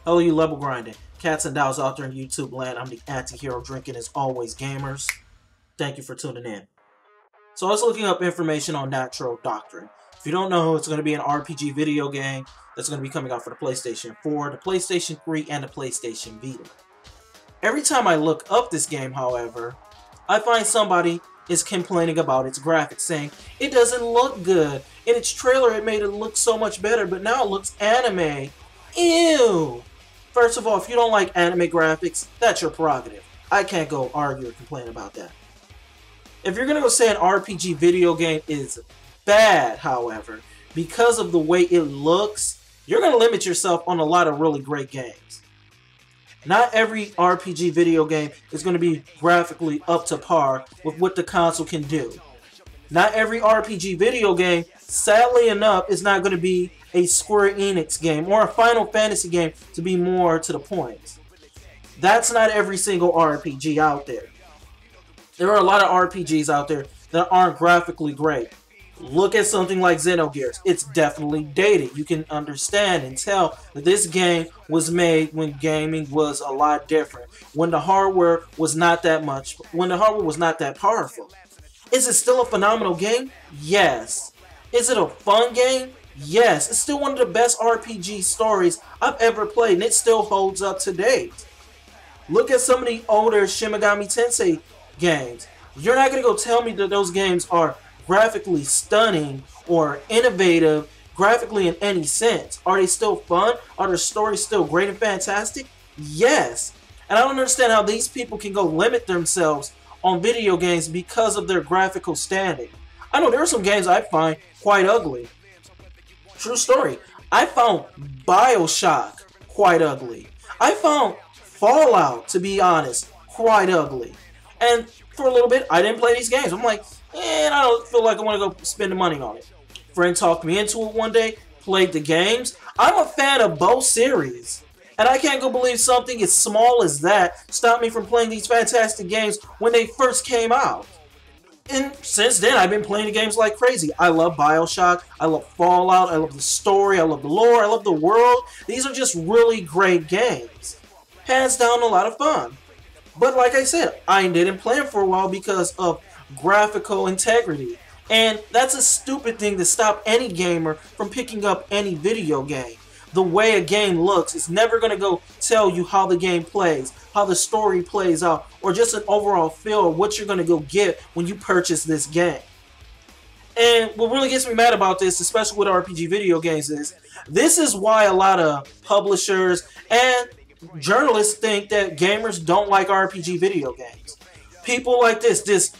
Hello, you level grinding cats and dolls out there in YouTube land. I'm the anti-hero drinking as always, gamers. Thank you for tuning in. So I was looking up information on Natural Doctrine. If you don't know, it's going to be an RPG video game that's going to be coming out for the PlayStation 4, the PlayStation 3, and the PlayStation Vita. Every time I look up this game, however, I find somebody is complaining about its graphics, saying it doesn't look good. In its trailer, it made it look so much better, but now it looks anime. Ew! First of all, if you don't like anime graphics, that's your prerogative. I can't go argue or complain about that. If you're going to go say an RPG video game is bad, however, because of the way it looks, you're going to limit yourself on a lot of really great games. Not every RPG video game is going to be graphically up to par with what the console can do. Not every RPG video game, sadly enough, is not going to be a Square Enix game or a Final Fantasy game to be more to the point. That's not every single RPG out there. There are a lot of RPGs out there that aren't graphically great. Look at something like Xenogears. It's definitely dated. You can understand and tell that this game was made when gaming was a lot different. When the hardware was not that powerful. Is it still a phenomenal game? Yes. Is it a fun game? Yes. It's still one of the best RPG stories I've ever played, and it still holds up to date. Look at some of the older Shin Megami Tensei games. You're not going to go tell me that those games are graphically stunning or innovative graphically in any sense. Are they still fun? Are their stories still great and fantastic? Yes. And I don't understand how these people can go limit themselves on video games because of their graphical standing. I know there are some games I find quite ugly. True story. I found BioShock quite ugly. I found Fallout, to be honest, quite ugly. And for a little bit, I didn't play these games. I'm like, I don't feel like I want to go spend the money on it. Friend talked me into it one day, played the games. I'm a fan of both series. And I can't go believe something as small as that stopped me from playing these fantastic games when they first came out. And since then, I've been playing the games like crazy. I love BioShock, I love Fallout, I love the story, I love the lore, I love the world. These are just really great games. Hands down, a lot of fun. But like I said, I didn't play them for a while because of graphical integrity. And that's a stupid thing to stop any gamer from picking up any video game. The way a game looks is never going to go tell you how the game plays, how the story plays out, or just an overall feel of what you're going to go get when you purchase this game. And what really gets me mad about this, especially with RPG video games, is this is why a lot of publishers and journalists think that gamers don't like RPG video games. People like this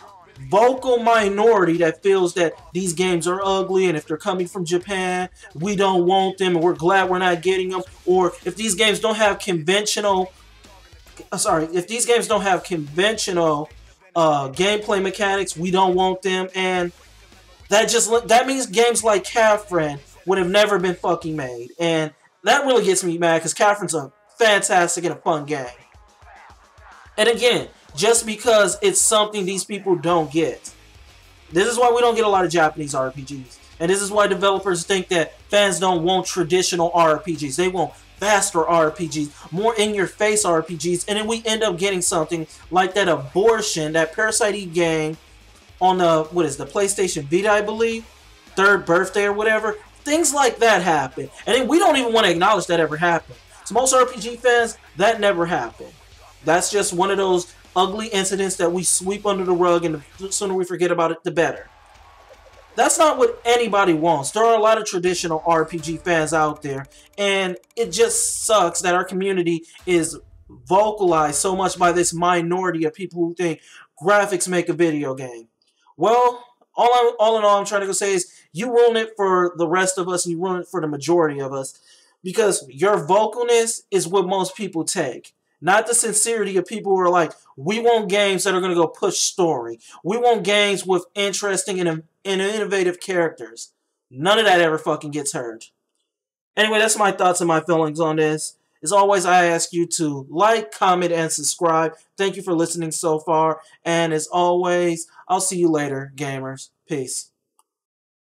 vocal minority that feels that these games are ugly, and if they're coming from Japan, we don't want them and we're glad we're not getting them. Or if these games don't have conventional gameplay mechanics, we don't want them. And that means games like Catherine would have never been fucking made. And that really gets me mad because Catherine's a fantastic and a fun game. And again, just because it's something these people don't get. This is why we don't get a lot of Japanese RPGs. And this is why developers think that fans don't want traditional RPGs. They want faster RPGs, more in-your-face RPGs, and then we end up getting something like that abortion, that Parasite Eve game on the PlayStation Vita, I believe, third birthday or whatever. Things like that happen. And then we don't even want to acknowledge that ever happened. So most RPG fans, that never happened. That's just one of those ugly incidents that we sweep under the rug, and the sooner we forget about it, the better. That's not what anybody wants. There are a lot of traditional RPG fans out there, and it just sucks that our community is vocalized so much by this minority of people who think graphics make a video game. Well, all in all, I'm trying to go say is you ruin it for the rest of us, and you ruin it for the majority of us, because your vocalness is what most people take. Not the sincerity of people who are like, we want games that are going to go push story. We want games with interesting and innovative characters. None of that ever fucking gets heard. Anyway, that's my thoughts and my feelings on this. As always, I ask you to like, comment, and subscribe. Thank you for listening so far. And as always, I'll see you later, gamers. Peace.